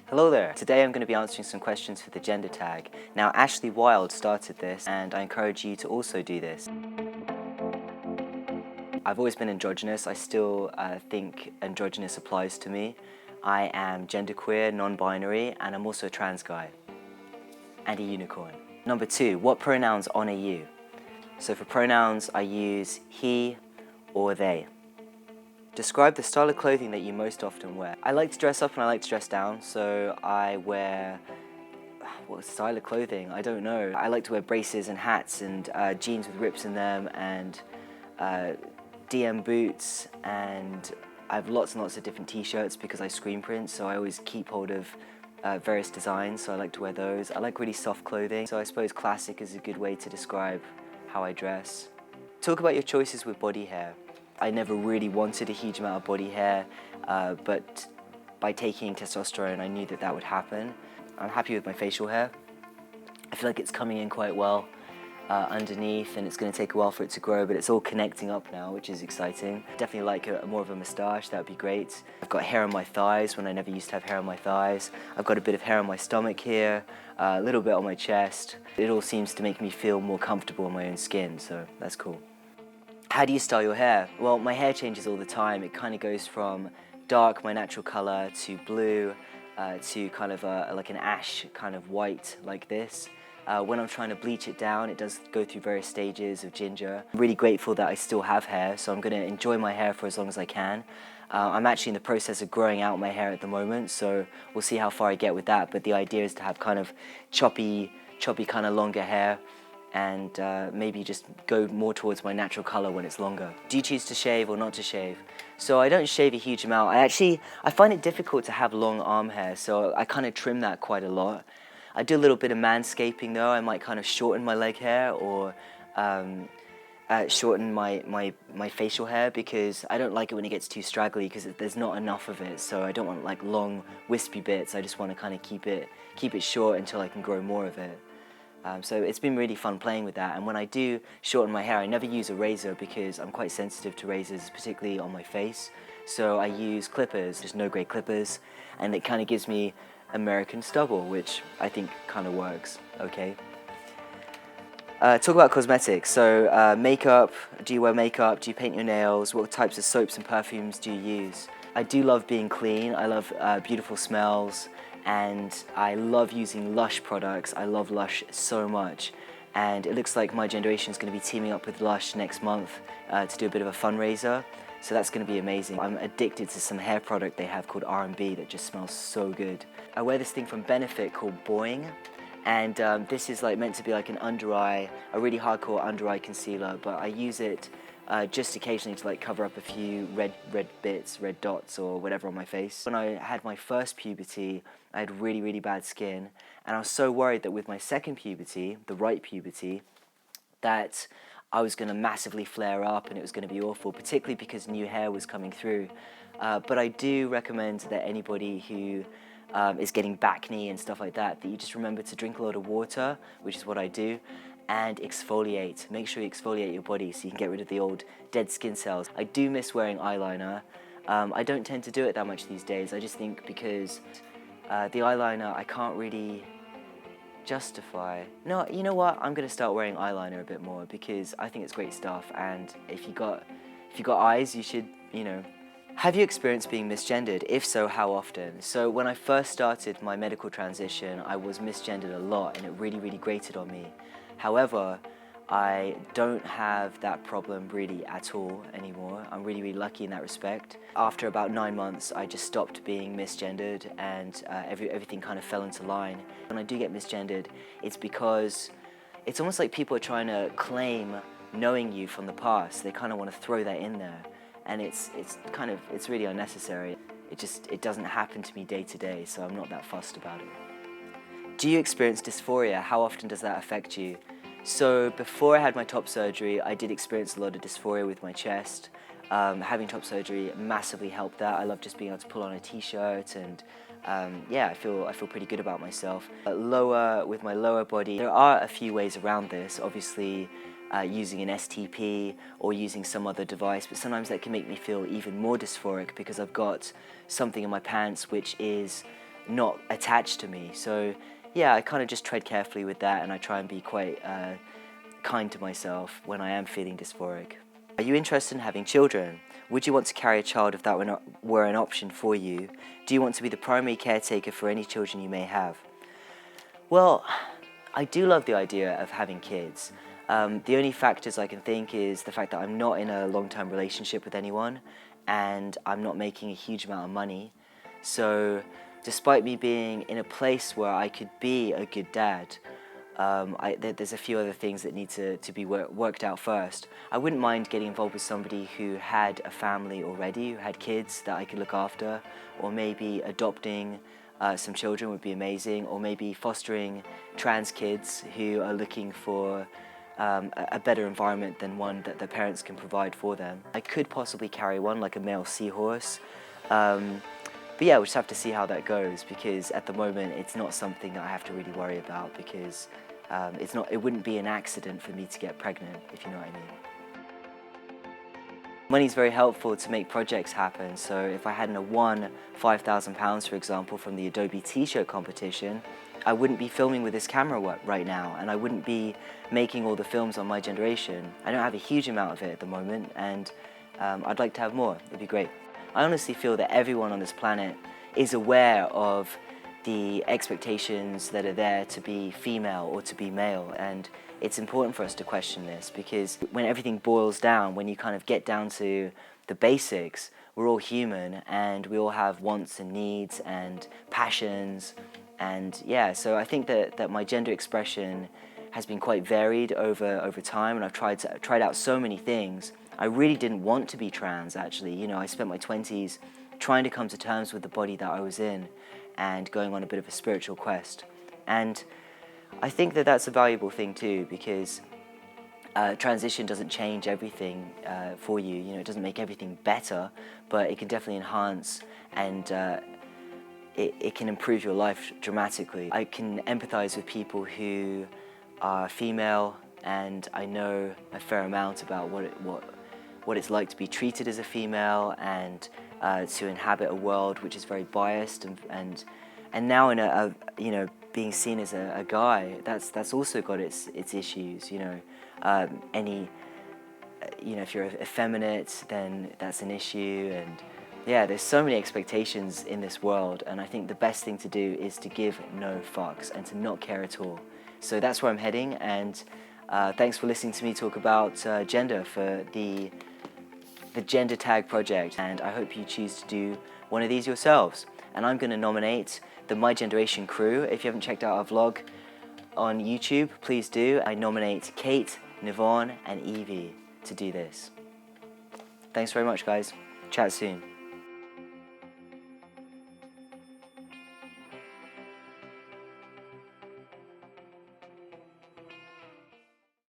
Hello there! Today I'm going to be answering some questions for the gender tag. Now Ashley Wilde started this and I encourage you to also do this. I've always been androgynous. I still think androgynous applies to me. I am genderqueer, non-binary, and I'm also a trans guy. And a unicorn. Number 2, what pronouns honour you? So for pronouns I use he or they. Describe the style of clothing that you most often wear. I like to dress up and I like to dress down, so I wear... what style of clothing? I don't know. I like to wear braces and hats and jeans with rips in them and DM boots, and I have lots and lots of different t-shirts because I screen print, so I always keep hold of various designs, so I like to wear those. I like really soft clothing, so I suppose classic is a good way to describe how I dress. Talk about your choices with body hair. I never really wanted a huge amount of body hair, but by taking testosterone I knew that that would happen. I'm happy with my facial hair. I feel like it's coming in quite well underneath, and it's going to take a while for it to grow, but it's all connecting up now, which is exciting. Definitely like more of a moustache, that would be great. I've got hair on my thighs when I never used to have hair on my thighs. I've got a bit of hair on my stomach here, a little bit on my chest. It all seems to make me feel more comfortable in my own skin, so that's cool. How do you style your hair? Well, my hair changes all the time. It kind of goes from dark, my natural colour, to blue, to kind of like an ash kind of white like this. When I'm trying to bleach it down, it does go through various stages of ginger. I'm really grateful that I still have hair, so I'm going to enjoy my hair for as long as I can. I'm actually in the process of growing out my hair at the moment, so we'll see how far I get with that, but the idea is to have kind of choppy kind of longer hair, and maybe just go more towards my natural colour when it's longer. Do you choose to shave or not to shave? So I don't shave a huge amount. I find it difficult to have long arm hair, so I kind of trim that quite a lot. I do a little bit of manscaping though. I might kind of shorten my leg hair or shorten my facial hair, because I don't like it when it gets too straggly because there's not enough of it, so I don't want like long wispy bits. I just want to kind of keep it short until I can grow more of it. So it's been really fun playing with that, and when I do shorten my hair I never use a razor because I'm quite sensitive to razors, particularly on my face, so I use clippers, just no grade clippers, and it kind of gives me American stubble, which I think kind of works okay. Talk about cosmetics. So makeup, do you wear makeup, do you paint your nails, what types of soaps and perfumes do you use? I do love being clean, I love beautiful smells, and I love using Lush products. I love Lush so much, and it looks like my generation is going to be teaming up with Lush next month to do a bit of a fundraiser, so that's going to be amazing. I'm addicted to some hair product they have called R&B that just smells so good. I wear this thing from Benefit called Boing, and this is like meant to be like an under eye, a really hardcore under eye concealer, but I use it just occasionally to like cover up a few red bits, red dots or whatever on my face. When I had my first puberty, I had really bad skin, and I was so worried that with my second puberty, the right puberty, that I was going to massively flare up and it was going to be awful, particularly because new hair was coming through. But I do recommend that anybody who is getting bacne and stuff like that, that you just remember to drink a lot of water, which is what I do, and exfoliate. Make sure you exfoliate your body so you can get rid of the old dead skin cells. I do miss wearing eyeliner. I don't tend to do it that much these days. I just think because the eyeliner I can't really justify. No, you know what? I'm going to start wearing eyeliner a bit more because I think it's great stuff, and if you got eyes, you should, you know. Have you experienced being misgendered? If so, how often? So when I first started my medical transition, I was misgendered a lot, and it really grated on me. However, I don't have that problem really at all anymore. I'm really lucky in that respect. After about 9 months, I just stopped being misgendered, and everything kind of fell into line. When I do get misgendered, it's because it's almost like people are trying to claim knowing you from the past. They kind of want to throw that in there, and it's really unnecessary. It doesn't happen to me day to day, so I'm not that fussed about it. Do you experience dysphoria? How often does that affect you? So before I had my top surgery, I did experience a lot of dysphoria with my chest. Having top surgery massively helped that. I love just being able to pull on a t-shirt, and yeah, I feel pretty good about myself. With my lower body, there are a few ways around this. Obviously, using an STP or using some other device, but sometimes that can make me feel even more dysphoric because I've got something in my pants which is not attached to me. So yeah, I kind of just tread carefully with that, and I try and be quite kind to myself when I am feeling dysphoric. Are you interested in having children? Would you want to carry a child if that were an option for you? Do you want to be the primary caretaker for any children you may have? Well, I do love the idea of having kids. The only factors I can think is the fact that I'm not in a long-term relationship with anyone, and I'm not making a huge amount of money. So despite me being in a place where I could be a good dad, there's a few other things that need to be worked out first. I wouldn't mind getting involved with somebody who had a family already, who had kids that I could look after, or maybe adopting some children would be amazing, or maybe fostering trans kids who are looking for a better environment than one that their parents can provide for them. I could possibly carry one, like a male seahorse. But yeah, we'll just have to see how that goes, because at the moment it's not something that I have to really worry about, because it wouldn't be an accident for me to get pregnant, if you know what I mean. Money's very helpful to make projects happen, so if I hadn't won £5,000, for example, from the Adobe T-shirt competition, I wouldn't be filming with this camera right now, and I wouldn't be making all the films on My Generation. I don't have a huge amount of it at the moment, and I'd like to have more. It'd be great. I honestly feel that everyone on this planet is aware of the expectations that are there to be female or to be male, and it's important for us to question this, because when everything boils down, when you kind of get down to the basics, we're all human and we all have wants and needs and passions, and yeah, so I think that my gender expression has been quite varied over time, and I've tried out so many things. I really didn't want to be trans, actually. You know, I spent my 20s trying to come to terms with the body that I was in and going on a bit of a spiritual quest. And I think that that's a valuable thing too, because transition doesn't change everything for you. You know, it doesn't make everything better, but it can definitely enhance, and it can improve your life dramatically. I can empathize with people who are female, and I know a fair amount about what it's like to be treated as a female, and to inhabit a world which is very biased, and now in a you know, being seen as a guy, that's also got its issues. You know, you know, if you're effeminate, then that's an issue, and yeah, there's so many expectations in this world, and I think the best thing to do is to give no fucks and to not care at all. So that's where I'm heading, and thanks for listening to me talk about gender for the Gender Tag project, and I hope you choose to do one of these yourselves. And I'm going to nominate the My Generation crew. If you haven't checked out our vlog on YouTube, please do. I nominate Kate, Nivon, and Evie to do this. Thanks very much, guys. Chat soon.